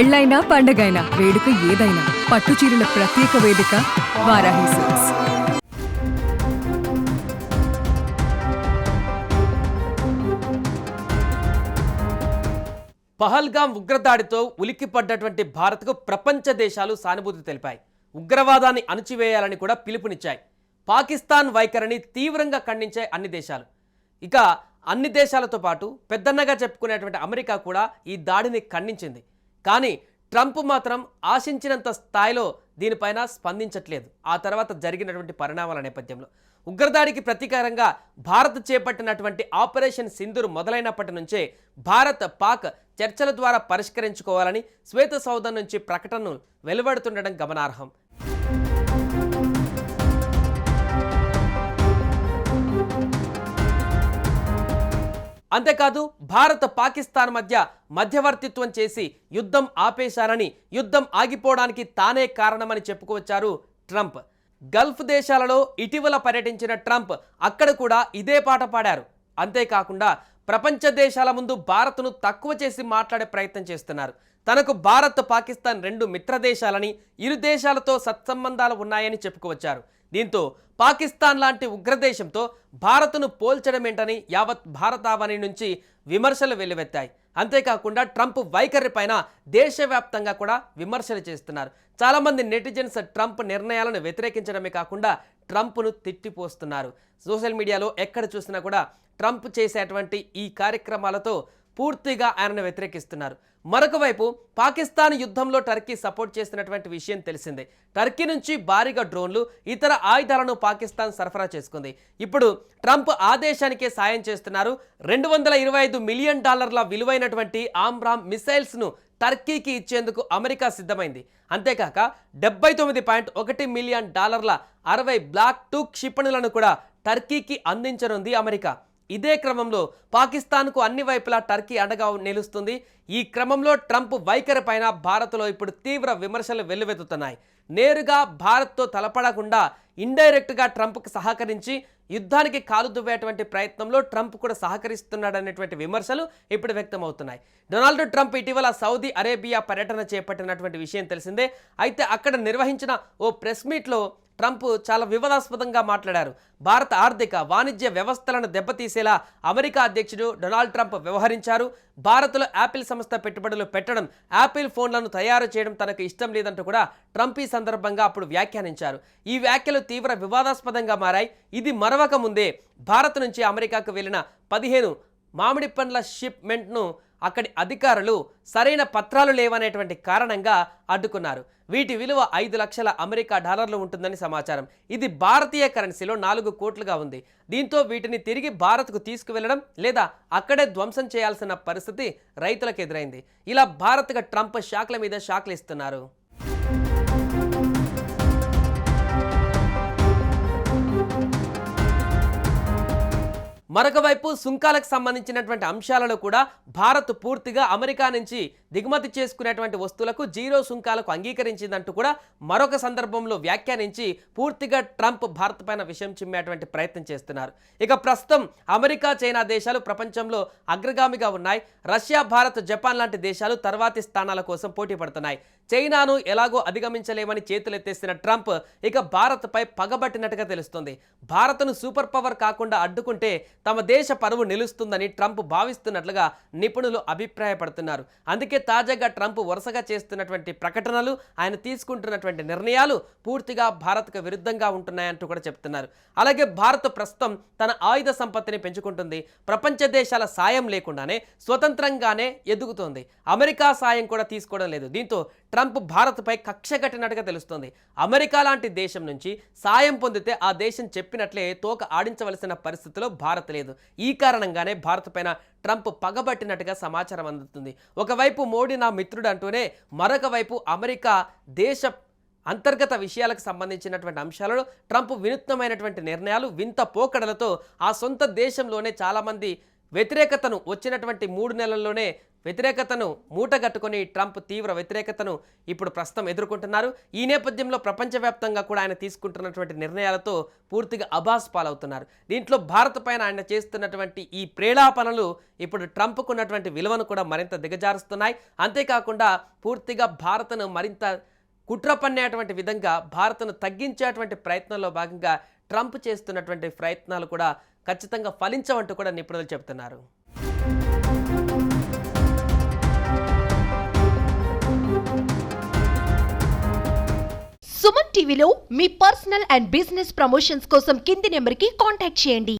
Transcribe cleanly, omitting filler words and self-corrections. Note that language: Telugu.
పెళ్ళైనా పండగైనా వేడుక ఏదైనా పట్టు చీరల ప్రత్యేక వేదిక వారాహి సిల్క్స్. పహల్గాం ఉగ్రదాడితో ఉలిక్కిపడ్డటువంటి భారత్కు ప్రపంచ దేశాలు సానుభూతి తెలిపాయి. ఉగ్రవాదాన్ని అణచివేయాలని కూడా పిలుపునిచ్చాయి. పాకిస్తాన్ వైఖరిని తీవ్రంగా ఖండించాయి అన్ని దేశాలు. ఇక అన్ని దేశాలతో పాటు పెద్దన్నగా చెప్పుకునేటువంటి అమెరికా కూడా ఈ దాడిని ఖండించింది. కానీ ట్రంప్ మాత్రం ఆశించినంత స్థాయిలో దీనిపైన స్పందించట్లేదు. ఆ తర్వాత జరిగినటువంటి పరిణామాల నేపథ్యంలో ఉగ్రదాడికి ప్రతీకారంగా భారత్ చేపట్టినటువంటి ఆపరేషన్ సింధూర్ మొదలైనప్పటి నుంచే భారత్ పాక్ చర్చల ద్వారా పరిష్కరించుకోవాలని శ్వేత సౌధం నుంచి ప్రకటనలు వెలువడుతుండడం గమనార్హం. అంతేకాదు భారత్ పాకిస్తాన్ మధ్య మధ్యవర్తిత్వం చేసి యుద్ధం ఆపేశారని, యుద్ధం ఆగిపోవడానికి తానే కారణమని చెప్పుకొచ్చారు ట్రంప్. గల్ఫ్ దేశాలలో ఇటీవల పర్యటించిన ట్రంప్ అక్కడ కూడా ఇదే పాట పాడారు. అంతేకాకుండా ప్రపంచ దేశాల ముందు భారత్ను తక్కువ చేసి మాట్లాడే ప్రయత్నం చేస్తున్నారు. తనకు భారత్ పాకిస్తాన్ రెండు మిత్ర దేశాలని, ఇరు దేశాలతో సత్సంబంధాలు ఉన్నాయని చెప్పుకొచ్చారు. దీంతో పాకిస్తాన్ లాంటి ఉగ్రదేశంతో భారత్ను పోల్చడమేంటని యావత్ భారతావని నుంచి విమర్శలు వెల్లువెత్తాయి. అంతేకాకుండా ట్రంప్ వైఖరి పైన దేశవ్యాప్తంగా కూడా విమర్శలు చేస్తున్నారు. చాలామంది నెటిజన్స్ ట్రంప్ నిర్ణయాలను వ్యతిరేకించడమే కాకుండా ట్రంప్ను తిట్టిపోస్తున్నారు. సోషల్ మీడియాలో ఎక్కడ చూసినా కూడా ట్రంప్ చేసేటువంటి ఈ కార్యక్రమాలతో పూర్తిగా ఆయనను వ్యతిరేకిస్తున్నారు. మరొక వైపు పాకిస్తాన్ యుద్ధంలో టర్కీ సపోర్ట్ చేసినటువంటి విషయం తెలిసిందే. టర్కీ నుంచి భారీగా డ్రోన్లు, ఇతర ఆయుధాలను పాకిస్తాన్ సరఫరా చేసుకుంది. ఇప్పుడు ట్రంప్ ఆ దేశానికే సాయం చేస్తున్నారు. $225 మిలియన్ విలువైనటువంటి ఆమ్రామ్ మిసైల్స్ను టర్కీకి ఇచ్చేందుకు అమెరికా సిద్ధమైంది. అంతేకాక $79.1 మిలియన్ 60 బ్లాక్ 2 క్షిపణులను కూడా టర్కీకి అందించనుంది అమెరికా. ఇదే క్రమంలో పాకిస్తాన్కు అన్ని వైపులా టర్కీ అండగా నిలుస్తుంది. ఈ క్రమంలో ట్రంప్ వైఖరి పైన భారత్లో ఇప్పుడు తీవ్ర విమర్శలు వెల్లువెత్తుతున్నాయి. నేరుగా భారత్తో తలపడకుండా ఇండైరెక్ట్గా ట్రంప్కు సహకరించి యుద్ధానికి కాలు దువ్వేటువంటి ప్రయత్నంలో ట్రంప్ కూడా సహకరిస్తున్నాడనేటువంటి విమర్శలు ఇప్పుడు వ్యక్తమవుతున్నాయి. డొనాల్డ్ ట్రంప్ ఇటీవల సౌదీ అరేబియా పర్యటన చేపట్టినటువంటి విషయం తెలిసిందే. అయితే అక్కడ నిర్వహించిన ఓ ప్రెస్ మీట్లో ట్రంప్ చాలా వివాదాస్పదంగా మాట్లాడారు. భారత ఆర్థిక వాణిజ్య వ్యవస్థలను దెబ్బతీసేలా అమెరికా అధ్యక్షుడు డొనాల్డ్ ట్రంప్ వ్యవహరించారు. భారత్లో యాపిల్ సంస్థ పెట్టుబడులు పెట్టడం, యాపిల్ ఫోన్లను తయారు చేయడం తనకు ఇష్టం లేదంటూ కూడా ట్రంప్ ఈ సందర్భంగా అప్పుడు వ్యాఖ్యానించారు. ఈ వ్యాఖ్యలు తీవ్ర వివాదాస్పదంగా మారాయి. ఇది మరవక ముందే భారత్ నుంచి అమెరికాకు వెళ్లిన 15 మామిడి పండ్ల షిప్మెంట్ను అక్కడి అధికారులు సరైన పత్రాలు లేవనేటువంటి కారణంగా అడ్డుకున్నారు. వీటి విలువ $5 లక్షల అమెరికా డాలర్లు ఉంటుందని సమాచారం. ఇది భారతీయ కరెన్సీలో 4 కోట్లుగా ఉంది. దీంతో వీటిని తిరిగి భారత్కు తీసుకువెళ్లడం లేదా అక్కడే ధ్వంసం చేయాల్సిన పరిస్థితి రైతులకు ఎదురైంది. ఇలా భారత్గా ట్రంప్ షాక్ల మీద షాక్లు ఇస్తున్నారు. మరొక వైపు సుంకాలకు సంబంధించినటువంటి అంశాలలో కూడా భారత్ పూర్తిగా అమెరికా నుంచి దిగుమతి చేసుకునేటువంటి వస్తువులకు 0 సుంకాలకు అంగీకరించిందంటూ కూడా మరొక సందర్భంలో వ్యాఖ్యానించి పూర్తిగా ట్రంప్ భారత్ పైన విషయం చిమ్మేటువంటి ప్రయత్నం చేస్తున్నారు. ఇక ప్రస్తుతం అమెరికా, చైనా దేశాలు ప్రపంచంలో అగ్రగామిగా ఉన్నాయి. రష్యా, భారత్, జపాన్ లాంటి దేశాలు తర్వాతి స్థానాల కోసం పోటీ పడుతున్నాయి. చైనాను ఎలాగో అధిగమించలేమని చేతులెత్తేసిన ట్రంప్ ఇక భారత్పై పగబట్టినట్టుగా తెలుస్తుంది. భారత్ను సూపర్ పవర్ కాకుండా అడ్డుకుంటే తమ దేశ పరువు నిలుస్తుందని ట్రంప్ భావిస్తున్నట్లుగా నిపుణులు అభిప్రాయపడుతున్నారు. అందుకే తాజాగా ట్రంప్ వరుసగా చేస్తున్నటువంటి ప్రకటనలు, ఆయన తీసుకుంటున్నటువంటి నిర్ణయాలు పూర్తిగా భారత్కు విరుద్ధంగా ఉంటున్నాయంటూ కూడా చెప్తున్నారు. అలాగే భారత్ ప్రస్తుతం తన ఆయుధ సంపత్తిని పెంచుకుంటుంది. ప్రపంచ దేశాల సాయం లేకుండానే స్వతంత్రంగానే ఎదుగుతోంది. అమెరికా సాయం కూడా తీసుకోవడం లేదు. దీంతో ట్రంప్ భారత్పై కక్ష కట్టినట్టుగా తెలుస్తోంది. అమెరికా లాంటి దేశం నుంచి సాయం పొందితే ఆ దేశం చెప్పినట్లే తోక ఆడించవలసిన పరిస్థితిలో భారత్ లేదు. ఈ కారణంగానే భారత్ పైన ట్రంప్ పగబట్టినట్టుగా సమాచారం అందుతుంది. ఒకవైపు మోడీ నా మిత్రుడు అంటూనే మరొక వైపు అమెరికా దేశ అంతర్గత విషయాలకు సంబంధించినటువంటి అంశాలలో ట్రంప్ వినూత్నమైనటువంటి నిర్ణయాలు, వింత పోకడలతో ఆ సొంత దేశంలోనే చాలామంది వ్యతిరేకతను వచ్చినటువంటి 3 నెలల్లోనే వ్యతిరేకతను మూటగట్టుకొని ట్రంప్ తీవ్ర వ్యతిరేకతను ఇప్పుడు ప్రస్తుతం ఎదుర్కొంటున్నారు. ఈ నేపథ్యంలో ప్రపంచవ్యాప్తంగా కూడా ఆయన తీసుకుంటున్నటువంటి నిర్ణయాలతో పూర్తిగా అబాస్ పాలవుతున్నారు. దీంట్లో భారత్ పైన ఆయన చేస్తున్నటువంటి ఈ ప్రేలాపనలు ఇప్పుడు ట్రంప్కు ఉన్నటువంటి విలువను కూడా మరింత దిగజారుస్తున్నాయి. అంతేకాకుండా పూర్తిగా భారత్ను మరింత కుట్ర పన్నేటువంటి విధంగా భారత్ను తగ్గించేటువంటి ప్రయత్నంలో భాగంగా ట్రంప్ చేస్తున్నటువంటి ప్రయత్నాలు కూడా ఖచ్చితంగా ఫలించవంటూ కూడా నిపుణులు చెబుతున్నారు. సుమన్ టీవీలో మీ పర్సనల్ అండ్ బిజినెస్ ప్రమోషన్స్ కోసం కింది నెంబర్కి కాంటాక్ట్ చేయండి.